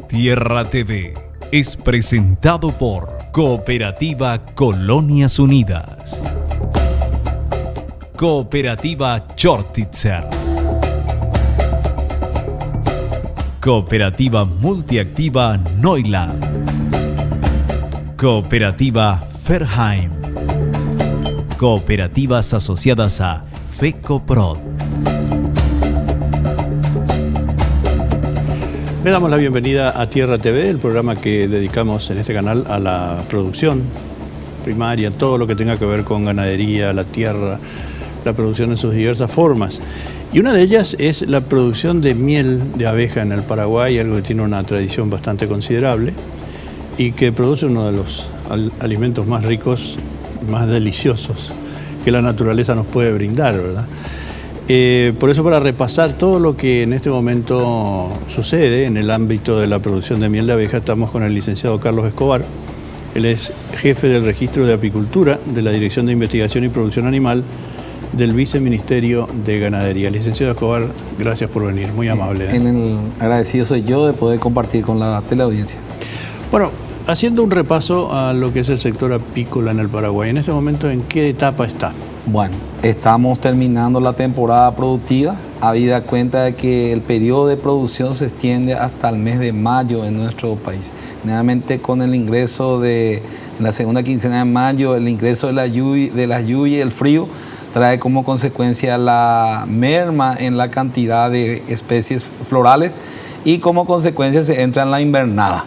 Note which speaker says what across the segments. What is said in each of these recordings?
Speaker 1: Tierra TV es presentado por Cooperativa Colonias Unidas, Cooperativa Chortitzer, Cooperativa Multiactiva Neuland, Cooperativa Ferheim, Cooperativas asociadas a FECOPROD.
Speaker 2: Le damos la bienvenida a Tierra TV, el programa que dedicamos en este canal a la producción primaria, todo lo que tenga que ver con ganadería, la tierra, la producción en sus diversas formas. Y una de ellas es la producción de miel de abeja en el Paraguay, algo que tiene una tradición bastante considerable y que produce uno de los alimentos más ricos, más deliciosos que la naturaleza nos puede brindar, ¿verdad? Por eso, para repasar todo lo que en este momento sucede en el ámbito de la producción de miel de abeja, estamos con el licenciado Carlos Escobar. Él es jefe del Registro de Apicultura de la Dirección de Investigación y Producción Animal del Viceministerio de Ganadería. Licenciado Escobar, gracias por venir, muy amable.
Speaker 3: Agradecido soy yo de poder compartir con la teleaudiencia.
Speaker 2: Bueno, haciendo un repaso a lo que es el sector apícola en el Paraguay, en este momento, ¿en qué etapa está?
Speaker 3: Bueno, estamos terminando la temporada productiva, habida cuenta de que el periodo de producción se extiende hasta el mes de mayo en nuestro país. Generalmente con el ingreso en la segunda quincena de mayo, el ingreso de las lluvias y el frío trae como consecuencia la merma en la cantidad de especies florales y como consecuencia se entra en la invernada.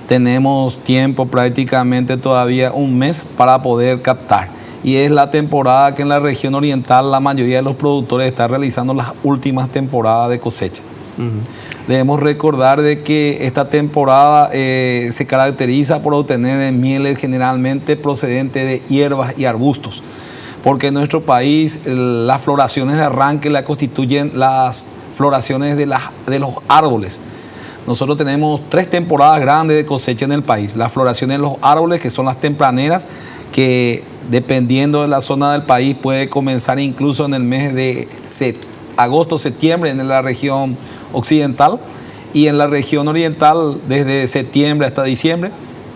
Speaker 3: Tenemos tiempo, prácticamente todavía un mes para poder captar. Y es la temporada que en la región oriental la mayoría de los productores están realizando las últimas temporadas de cosecha. Debemos recordar de que esta temporada se caracteriza por obtener mieles generalmente procedentes de hierbas y arbustos, porque en nuestro país las floraciones de arranque la constituyen las floraciones de los árboles. Nosotros tenemos 3 temporadas grandes de cosecha en el país. Las floraciones de los árboles, que son las tempraneras, que dependiendo de la zona del país puede comenzar incluso en el mes de agosto, septiembre en la región occidental, y en la región oriental desde septiembre hasta diciembre.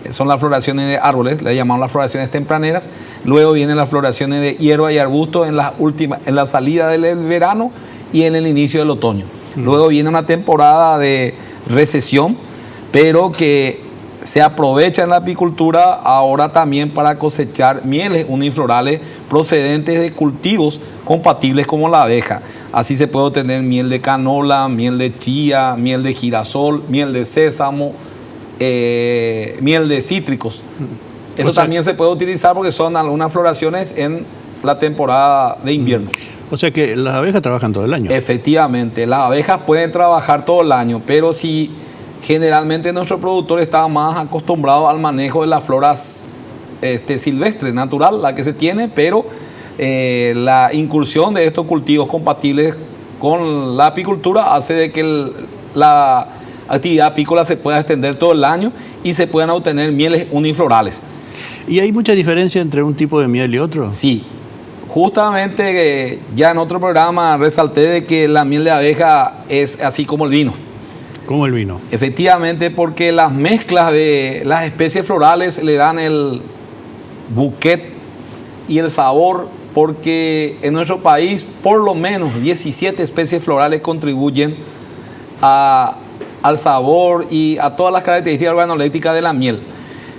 Speaker 3: Son las floraciones de árboles, le llamamos las floraciones tempraneras. Luego vienen las floraciones de hierba y arbusto en la salida del verano y en el inicio del otoño. Luego viene una temporada de recesión, pero que se aprovecha en la apicultura ahora también para cosechar mieles uniflorales procedentes de cultivos compatibles como la abeja. Así se puede obtener miel de canola, miel de chía, miel de girasol, miel de sésamo, miel de cítricos. Eso también se puede utilizar porque son algunas floraciones en la temporada de invierno.
Speaker 2: O sea que las abejas trabajan todo el año.
Speaker 3: Efectivamente, las abejas pueden trabajar todo el año, pero si generalmente nuestro productor está más acostumbrado al manejo de las floras silvestre, natural, la que se tiene, pero la incursión de estos cultivos compatibles con la apicultura hace de que la actividad apícola se pueda extender todo el año y se puedan obtener mieles uniflorales.
Speaker 2: ¿Y hay mucha diferencia entre un tipo de miel y otro?
Speaker 3: Sí. Justamente ya en otro programa resalté de que la miel de abeja es así como el vino.
Speaker 2: ¿Cómo el vino?
Speaker 3: Efectivamente, porque las mezclas de las especies florales le dan el bouquet y el sabor, porque en nuestro país por lo menos 17 especies florales contribuyen al sabor y a todas las características organolépticas de la miel.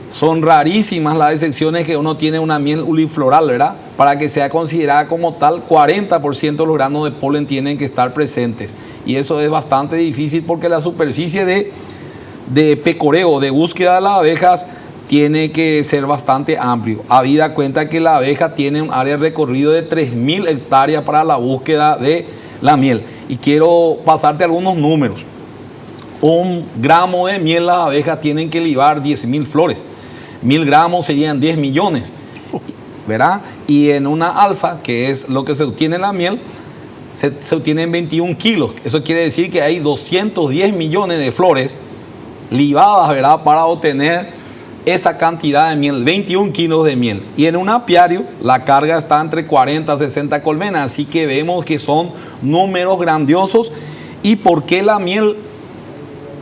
Speaker 3: Son rarísimas las excepciones que uno tiene una miel unifloral, ¿verdad? Para que sea considerada como tal, 40% de los granos de polen tienen que estar presentes. Y eso es bastante difícil porque la superficie de pecoreo, de búsqueda de las abejas, tiene que ser bastante amplio. Habida cuenta que la abeja tiene un área de recorrido de 3.000 hectáreas para la búsqueda de la miel. Y quiero pasarte algunos números. 1 gramo de miel las abejas tienen que libar 10.000 flores. 1.000 gramos serían 10 millones, ¿verdad? Y en una alza, que es lo que se obtiene en la miel, se obtienen 21 kilos. Eso quiere decir que hay 210 millones de flores libadas, ¿verdad?, para obtener esa cantidad de miel, 21 kilos de miel. Y en un apiario la carga está entre 40 a 60 colmenas, así que vemos que son números grandiosos. ¿Y por qué la miel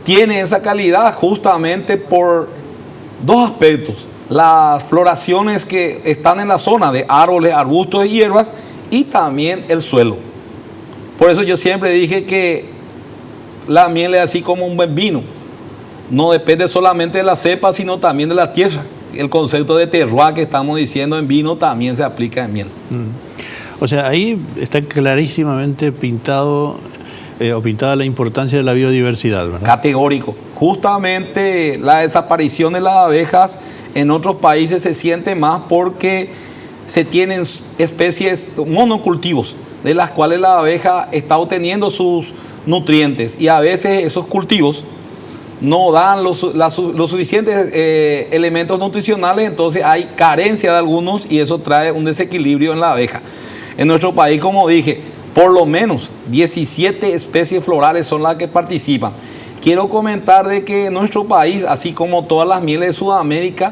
Speaker 3: tiene esa calidad justamente por dos aspectos. Las floraciones que están en la zona de árboles, arbustos y hierbas, y también el suelo. Por eso yo siempre dije que la miel es así como un buen vino. No depende solamente de la cepa, sino también de la tierra. El concepto de terroir que estamos diciendo en vino también se aplica en miel.
Speaker 2: O sea, ahí está clarísimamente pintado o pintada la importancia de la biodiversidad, ¿verdad?
Speaker 3: Categórico. Justamente la desaparición de las abejas en otros países se siente más porque se tienen especies, monocultivos, de las cuales la abeja está obteniendo sus nutrientes, y a veces esos cultivos no dan los suficientes elementos nutricionales, entonces hay carencia de algunos y eso trae un desequilibrio en la abeja. En nuestro país, como dije, por lo menos 17 especies florales son las que participan. Quiero comentar de que en nuestro país, así como todas las mieles de Sudamérica,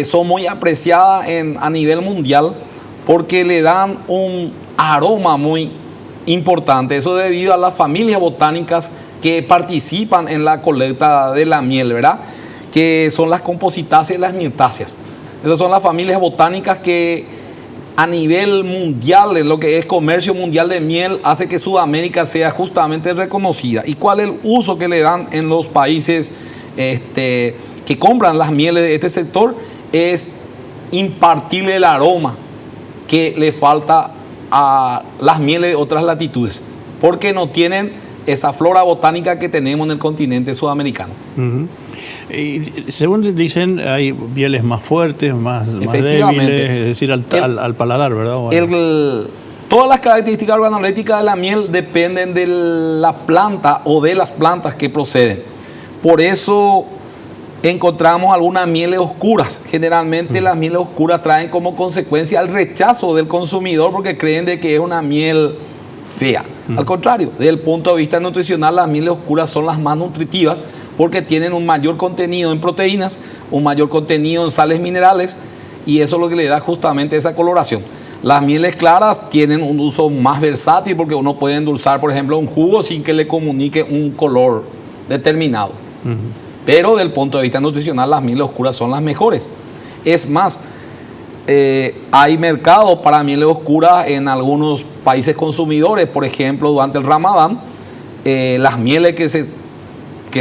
Speaker 3: son muy apreciadas a nivel mundial porque le dan un aroma muy importante. Eso debido a las familias botánicas que participan en la colecta de la miel, ¿verdad? Que son las compositáceas y las mirtáceas. Esas son las familias botánicas que a nivel mundial, en lo que es comercio mundial de miel, hace que Sudamérica sea justamente reconocida. ¿Y cuál es el uso que le dan en los países que compran las mieles de este sector? Es impartirle el aroma que le falta a las mieles de otras latitudes, porque no tienen esa flora botánica que tenemos en el continente sudamericano.
Speaker 2: Y según dicen, hay mieles más fuertes, más débiles, es decir, al paladar, ¿verdad?
Speaker 3: Todas las características organolépticas de la miel dependen de la planta o de las plantas que proceden. Por eso encontramos algunas mieles oscuras. Generalmente las mieles oscuras traen como consecuencia el rechazo del consumidor porque creen de que es una miel fea. Al contrario, desde el punto de vista nutricional, las mieles oscuras son las más nutritivas porque tienen un mayor contenido en proteínas, un mayor contenido en sales minerales, y eso es lo que le da justamente esa coloración. Las mieles claras tienen un uso más versátil porque uno puede endulzar, por ejemplo, un jugo sin que le comunique un color determinado. Pero desde el punto de vista nutricional, las mieles oscuras son las mejores. Es más, hay mercado para mieles oscuras en algunos países consumidores. Por ejemplo, durante el Ramadán, las mieles que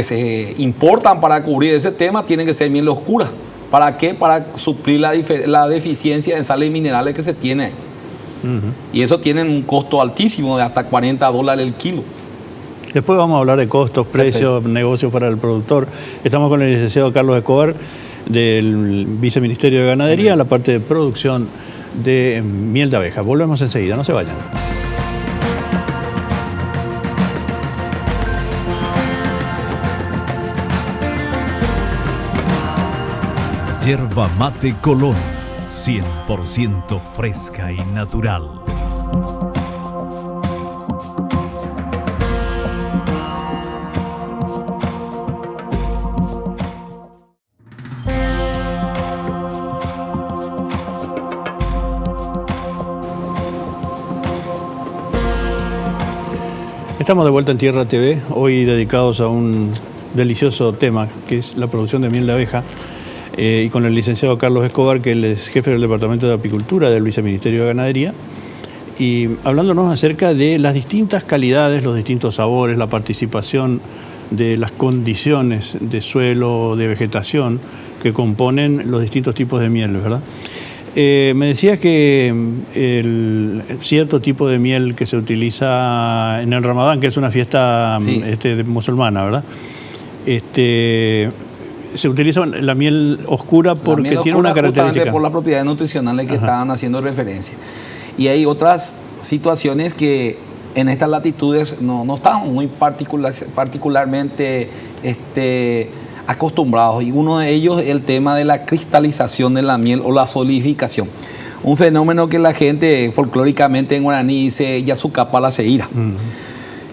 Speaker 3: se importan para cubrir ese tema tienen que ser mieles oscuras. ¿Para qué? Para suplir la deficiencia en sales minerales que se tiene ahí. Y eso tiene un costo altísimo de hasta $40 el kilo.
Speaker 2: Después vamos a hablar de costos, precios, negocios para el productor. Estamos con el licenciado Carlos Escobar del Viceministerio de Ganadería, en la parte de producción de miel de abeja. Volvemos enseguida, no se vayan.
Speaker 1: Yerba Mate Colón, 100% fresca y natural.
Speaker 2: Estamos de vuelta en Tierra TV, hoy dedicados a un delicioso tema que es la producción de miel de abeja, y con el licenciado Carlos Escobar, que él es jefe del Departamento de Apicultura del Viceministerio de Ganadería, y hablándonos acerca de las distintas calidades, los distintos sabores, la participación de las condiciones de suelo, de vegetación que componen los distintos tipos de miel, ¿verdad? Me decía que el cierto tipo de miel que se utiliza en el Ramadán, que es una fiesta musulmana, ¿verdad? Se utiliza la miel oscura porque tiene una característica.
Speaker 3: Por las propiedades nutricionales que estaban haciendo referencia. Y hay otras situaciones que en estas latitudes no están muy particularmente acostumbrados, y uno de ellos es el tema de la cristalización de la miel o la solidificación. Un fenómeno que la gente folclóricamente en guaraní dice yasucapa la seira.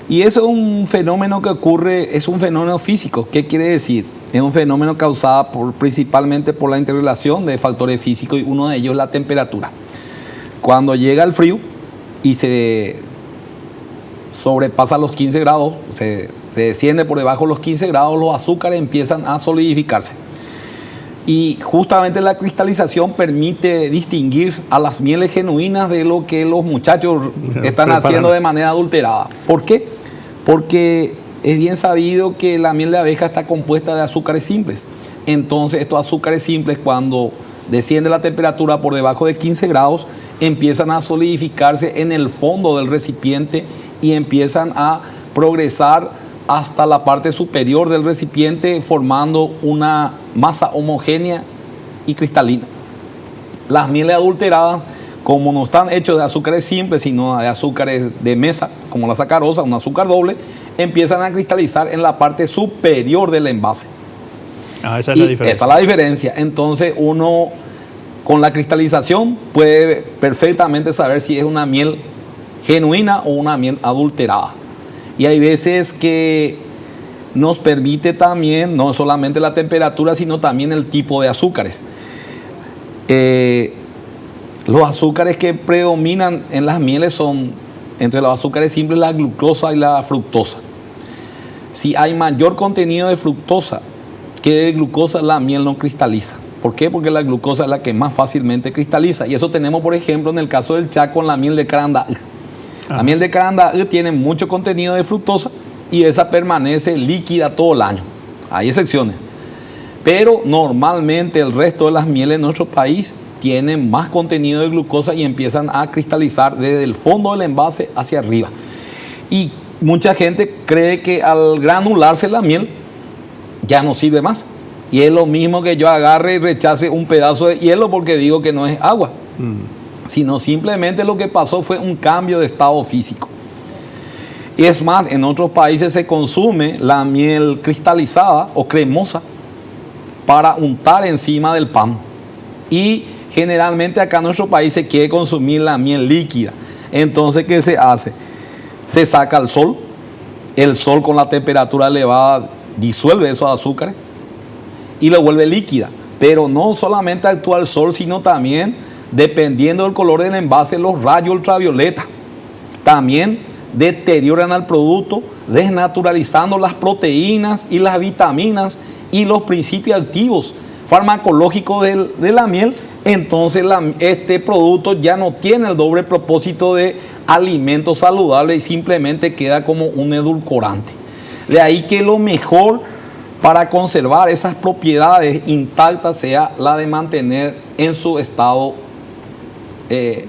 Speaker 3: Y eso es un fenómeno que ocurre, es un fenómeno físico. ¿Qué quiere decir? Es un fenómeno causado principalmente por la interrelación de factores físicos, y uno de ellos es la temperatura. Cuando llega el frío y se sobrepasa los 15 grados, se se desciende por debajo de los 15 grados, los azúcares empiezan a solidificarse. Y justamente la cristalización permite distinguir a las mieles genuinas de lo que los muchachos están haciendo de manera adulterada. ¿Por qué? Porque es bien sabido que la miel de abeja está compuesta de azúcares simples. Entonces estos azúcares simples, cuando desciende la temperatura por debajo de 15 grados, empiezan a solidificarse en el fondo del recipiente y empiezan a progresar hasta la parte superior del recipiente, formando una masa homogénea y cristalina. Las mieles adulteradas, como no están hechos de azúcares simples, sino de azúcares de mesa, como la sacarosa, un azúcar doble, empiezan a cristalizar en la parte superior del envase.
Speaker 2: Esa es la diferencia.
Speaker 3: Esa es la diferencia. Entonces uno, con la cristalización, puede perfectamente saber si es una miel genuina o una miel adulterada. Y hay veces que nos permite también, no solamente la temperatura, sino también el tipo de azúcares. Los azúcares que predominan en las mieles son, entre los azúcares simples, la glucosa y la fructosa. Si hay mayor contenido de fructosa que de glucosa, la miel no cristaliza. ¿Por qué? Porque la glucosa es la que más fácilmente cristaliza. Y eso tenemos, por ejemplo, en el caso del Chaco, con la miel de Carandá. La miel de Carandá tiene mucho contenido de fructosa y esa permanece líquida todo el año. Hay excepciones. Pero normalmente el resto de las mieles en nuestro país tienen más contenido de glucosa y empiezan a cristalizar desde el fondo del envase hacia arriba. Y mucha gente cree que al granularse la miel ya no sirve más. Y es lo mismo que yo agarre y rechace un pedazo de hielo porque digo que no es agua. Sino simplemente lo que pasó fue un cambio de estado físico. Y es más, en otros países se consume la miel cristalizada o cremosa para untar encima del pan. Y generalmente acá en nuestro país se quiere consumir la miel líquida. Entonces, ¿qué se hace? Se saca al sol. El sol con la temperatura elevada disuelve esos azúcares y lo vuelve líquida. Pero no solamente actúa el sol, sino también, dependiendo del color del envase, los rayos ultravioleta también deterioran al producto, desnaturalizando las proteínas y las vitaminas y los principios activos farmacológicos de la miel. Entonces este producto ya no tiene el doble propósito de alimento saludable y simplemente queda como un edulcorante. De ahí que lo mejor para conservar esas propiedades intactas sea la de mantener en su estado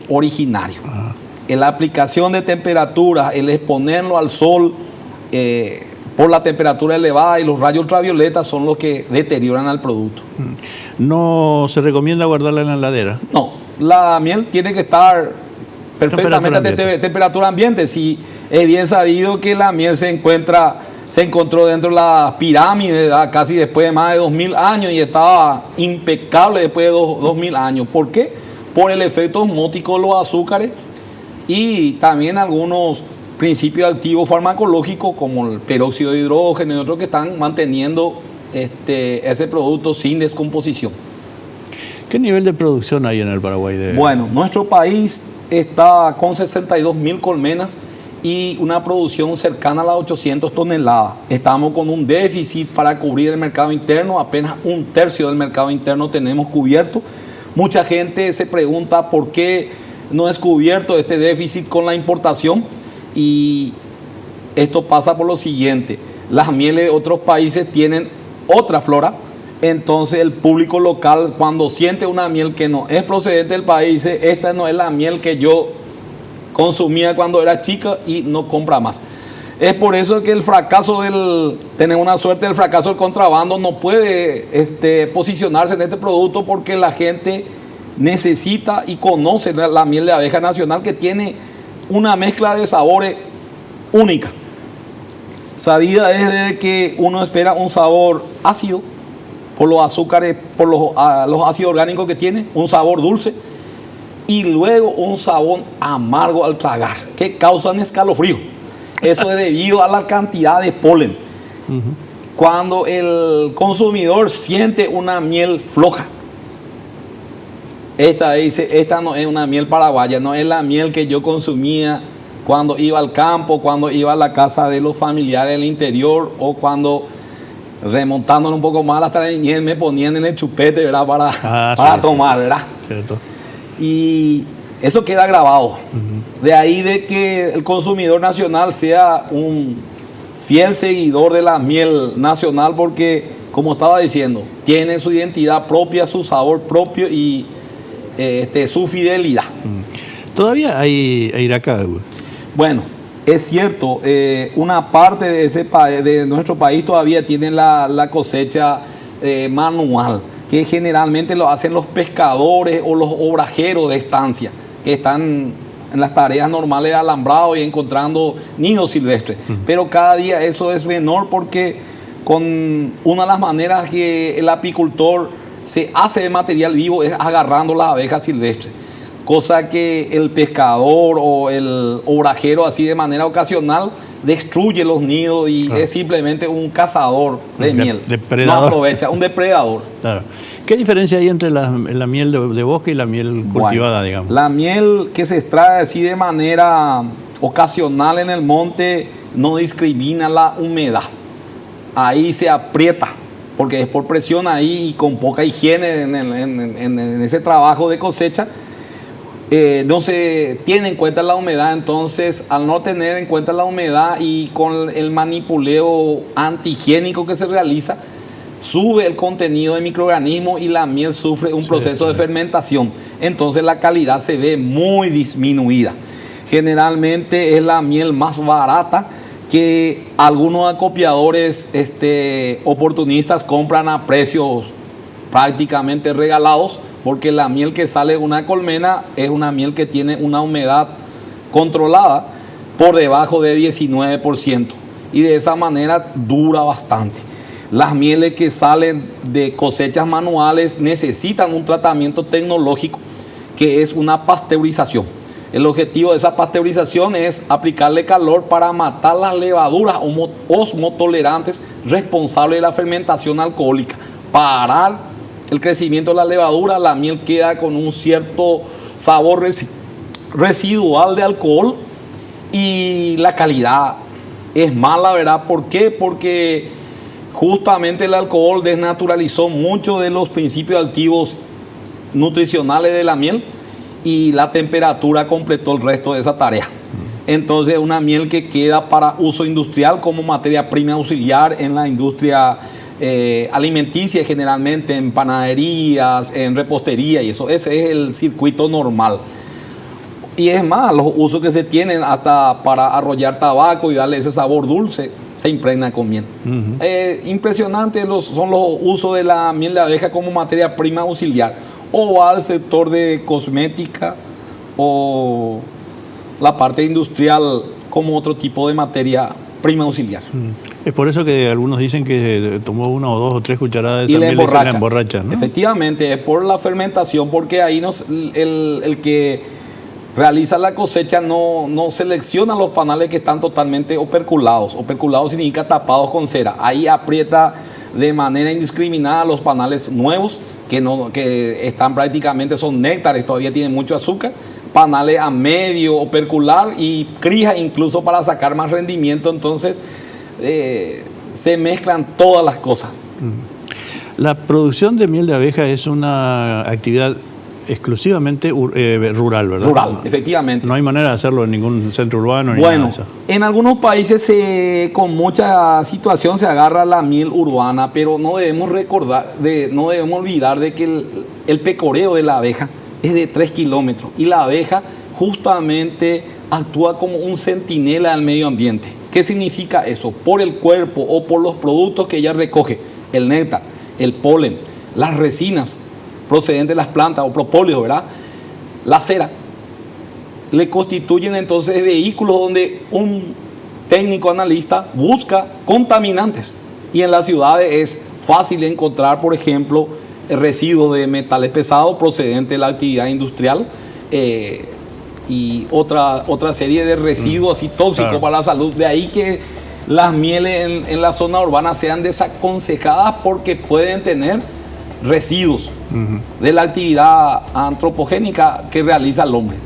Speaker 3: originario. En la aplicación de temperaturas, el exponerlo al sol por la temperatura elevada y los rayos ultravioletas son los que deterioran al producto.
Speaker 2: ¿No se recomienda guardarla en la heladera?
Speaker 3: No, la miel tiene que estar perfectamente a temperatura ambiente. Si es bien sabido que la miel se encontró dentro de la pirámide, casi después de más de 2000 años y estaba impecable después de 2000 años. ¿Por qué? Por el efecto osmótico de los azúcares y también algunos principios activos farmacológicos como el peróxido de hidrógeno y otros que están manteniendo ese producto sin descomposición.
Speaker 2: ¿Qué nivel de producción hay en el Paraguay?
Speaker 3: Bueno, nuestro país está con 62.000 colmenas y una producción cercana a las 800 toneladas. Estamos con un déficit para cubrir el mercado interno, apenas 1/3 del mercado interno tenemos cubierto. Mucha gente se pregunta por qué no es cubierto este déficit con la importación y esto pasa por lo siguiente. Las mieles de otros países tienen otra flora, entonces el público local cuando siente una miel que no es procedente del país dice, esta no es la miel que yo consumía cuando era chica y no compra más. Es por eso que el fracaso tenemos una suerte del fracaso del contrabando, no puede posicionarse en este producto porque la gente necesita y conoce la miel de abeja nacional que tiene una mezcla de sabores única. Sabida es de que uno espera un sabor ácido por los azúcares, por los ácidos orgánicos que tiene, un sabor dulce y luego un sabor amargo al tragar que causan escalofrío. Eso es debido a la cantidad de polen. Cuando el consumidor siente una miel floja, esta no es una miel paraguaya, no es la miel que yo consumía cuando iba al campo, cuando iba a la casa de los familiares del interior, o cuando, remontándolo un poco más hasta la niñez, me ponían en el chupete, ¿verdad? Para tomar, ¿verdad?
Speaker 2: Cierto.
Speaker 3: Y eso queda grabado. De ahí de que el consumidor nacional sea un fiel seguidor de la miel nacional, porque, como estaba diciendo, tiene su identidad propia, su sabor propio y su fidelidad.
Speaker 2: ¿Todavía hay Iraca?
Speaker 3: Bueno, es cierto, una parte de nuestro país todavía tiene la cosecha manual, que generalmente lo hacen los pescadores o los obrajeros de estancia, que están en las tareas normales de alambrado y encontrando nidos silvestres. Pero cada día eso es menor, porque con una de las maneras que el apicultor se hace de material vivo es agarrando las abejas silvestres, cosa que el pescador o el obrajero así de manera ocasional destruye los nidos y es simplemente un cazador de miel.
Speaker 2: Depredador.
Speaker 3: No aprovecha, un depredador.
Speaker 2: Claro. ¿Qué diferencia hay entre la miel de bosque y la miel cultivada, digamos?
Speaker 3: La miel que se extrae así de manera ocasional en el monte no discrimina la humedad. Ahí se aprieta, porque es por presión ahí y con poca higiene en ese trabajo de cosecha. No se tiene en cuenta la humedad. Entonces, al no tener en cuenta la humedad y con el manipuleo antihigiénico que se realiza, sube el contenido de microorganismos y la miel sufre un proceso de fermentación. Entonces la calidad se ve muy disminuida. Generalmente es la miel más barata, que algunos acopiadores oportunistas compran a precios prácticamente regalados, porque la miel que sale de una colmena es una miel que tiene una humedad controlada por debajo de 19%, y de esa manera dura bastante. Las mieles que salen de cosechas manuales necesitan un tratamiento tecnológico, que es una pasteurización. El objetivo de esa pasteurización es aplicarle calor para matar las levaduras osmotolerantes responsables de la fermentación alcohólica. Parar el crecimiento de la levadura, la miel queda con un cierto sabor residual de alcohol y la calidad es mala, ¿verdad? ¿Por qué? Porque justamente el alcohol desnaturalizó muchos de los principios activos nutricionales de la miel, y la temperatura completó el resto de esa tarea. Entonces, una miel que queda para uso industrial como materia prima auxiliar en la industria alimenticia, generalmente en panaderías, en repostería y eso. Ese es el circuito normal. Y es más, los usos que se tienen hasta para arrollar tabaco y darle ese sabor dulce, se impregna con miel. Impresionantes son los usos de la miel de abeja como materia prima auxiliar, o al sector de cosmética o la parte industrial como otro tipo de materia prima auxiliar.
Speaker 2: Es por eso que algunos dicen que tomó 1 o 2 o 3 cucharadas de
Speaker 3: y
Speaker 2: esa miel y se la
Speaker 3: emborracha,
Speaker 2: ¿no?
Speaker 3: Efectivamente, es por la fermentación, porque ahí el que realiza la cosecha no selecciona los panales que están totalmente operculados. Operculados significa tapados con cera. Ahí aprieta de manera indiscriminada los panales nuevos, que están prácticamente, son néctares, todavía tienen mucho azúcar, panales a medio opercular y crija incluso para sacar más rendimiento. Entonces se mezclan todas las cosas.
Speaker 2: La producción de miel de abeja es una actividad exclusivamente rural, ¿verdad?
Speaker 3: Rural, efectivamente.
Speaker 2: No hay manera de hacerlo en ningún centro urbano ni
Speaker 3: bueno,
Speaker 2: nada de eso.
Speaker 3: En algunos países con mucha situación se agarra la miel urbana, pero no debemos olvidar de que el pecoreo de la abeja es de 3 kilómetros y la abeja justamente actúa como un centinela del medio ambiente. ¿Qué significa eso? Por el cuerpo o por los productos que ella recoge, el néctar, el polen, las resinas procedentes de las plantas o propóleo, ¿verdad? La cera, le constituyen entonces vehículos donde un técnico analista busca contaminantes. Y en las ciudades es fácil encontrar, por ejemplo, residuos de metales pesados procedentes de la actividad industrial y otra serie de residuos así tóxicos, claro, para la salud. De ahí que las mieles en la zona urbana sean desaconsejadas, porque pueden tener residuos de la actividad antropogénica que realiza el hombre.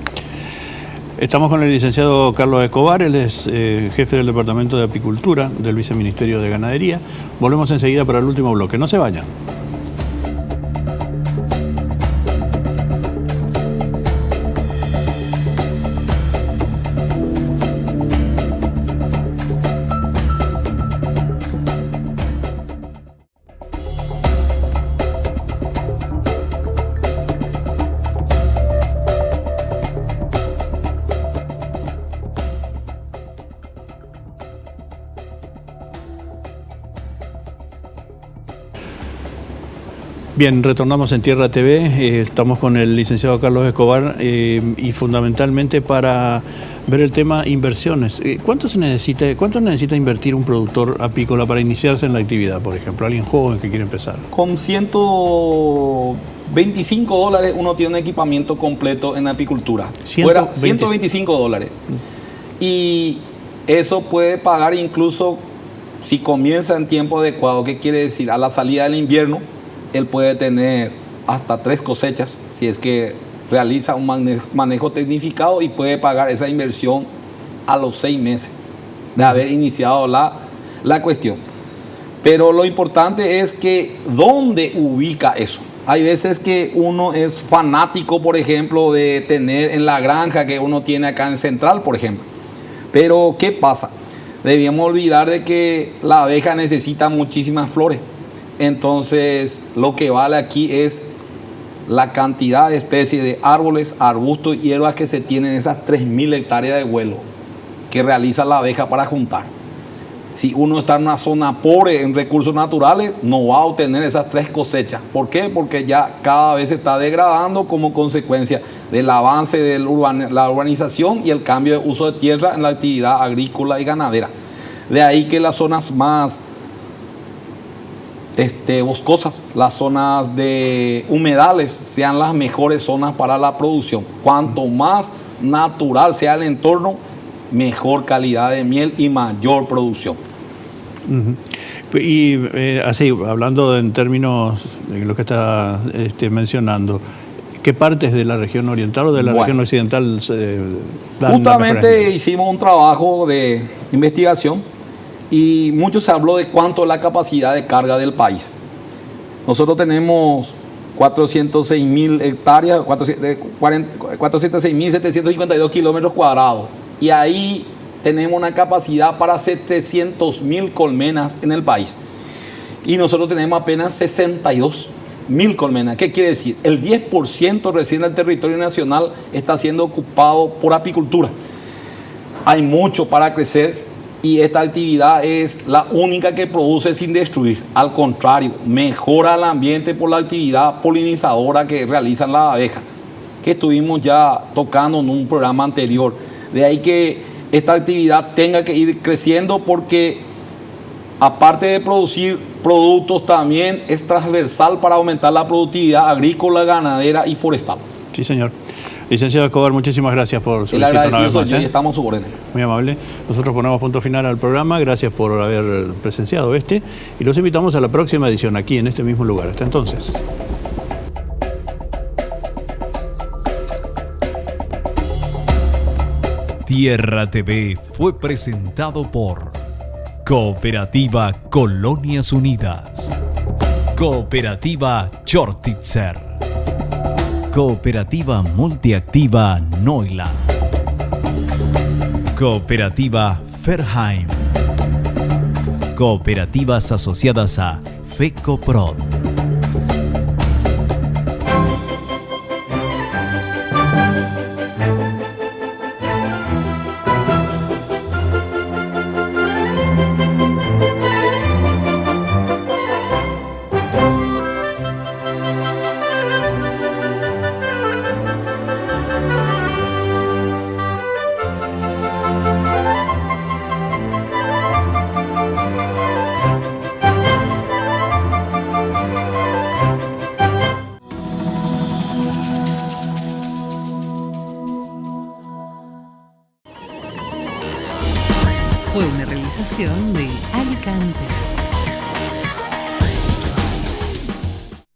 Speaker 2: Estamos con el licenciado Carlos Escobar, él es jefe del Departamento de Apicultura del Viceministerio de Ganadería. Volvemos enseguida para el último bloque, no se vayan. Bien, retornamos en Tierra TV, estamos con el licenciado Carlos Escobar y fundamentalmente para ver el tema inversiones. ¿Cuánto necesita invertir un productor apícola para iniciarse en la actividad, por ejemplo, alguien joven que quiere empezar?
Speaker 3: Con $125 uno tiene un equipamiento completo en apicultura. Fuera $125. Y eso puede pagar incluso si comienza en tiempo adecuado. ¿Qué quiere decir? A la salida del invierno, él puede tener hasta 3 cosechas si es que realiza un manejo tecnificado y puede pagar esa inversión a los 6 meses de haber iniciado la cuestión. Pero lo importante es que ¿dónde ubica eso? Hay veces que uno es fanático, por ejemplo, de tener en la granja que uno tiene acá en Central, por ejemplo. Pero ¿qué pasa? Debíamos olvidar de que la abeja necesita muchísimas flores. Entonces, lo que vale aquí es la cantidad de especies de árboles, arbustos y hierbas que se tienen en esas 3.000 hectáreas de vuelo que realiza la abeja para juntar. Si uno está en una zona pobre en recursos naturales, no va a obtener esas 3 cosechas. ¿Por qué? Porque ya cada vez se está degradando como consecuencia del avance de la urbanización y el cambio de uso de tierra en la actividad agrícola y ganadera. De ahí que las zonas más boscosas, las zonas de humedales sean las mejores zonas para la producción. Cuanto más natural sea el entorno, mejor calidad de miel y mayor producción.
Speaker 2: Y así, hablando en términos de lo que está mencionando, ¿qué partes de la región oriental o de la región occidental dan? Justamente
Speaker 3: hicimos un trabajo de investigación y mucho se habló de cuánto es la capacidad de carga del país. Nosotros tenemos 406.000 hectáreas, 406.752 kilómetros cuadrados. Y ahí tenemos una capacidad para 700.000 colmenas en el país. Y nosotros tenemos apenas 62.000 colmenas. ¿Qué quiere decir? El 10% recién del territorio nacional está siendo ocupado por apicultura. Hay mucho para crecer. Y esta actividad es la única que produce sin destruir. Al contrario, mejora el ambiente por la actividad polinizadora que realizan las abejas, que estuvimos ya tocando en un programa anterior. De ahí que esta actividad tenga que ir creciendo porque aparte de producir productos, también es transversal para aumentar la productividad agrícola, ganadera y forestal.
Speaker 2: Sí, señor. Licenciado Escobar, muchísimas gracias por su visita.
Speaker 3: El agradecido soy yo y estamos a su orden.
Speaker 2: Muy amable. Nosotros ponemos punto final al programa. Gracias por haber presenciado y los invitamos a la próxima edición aquí en este mismo lugar. Hasta entonces.
Speaker 1: Tierra TV fue presentado por Cooperativa Colonias Unidas, Cooperativa Chortitzer, Cooperativa Multiactiva Neuland, Cooperativa Ferheim, Cooperativas asociadas a FECOPROD.
Speaker 4: Fue una realización de Alicante.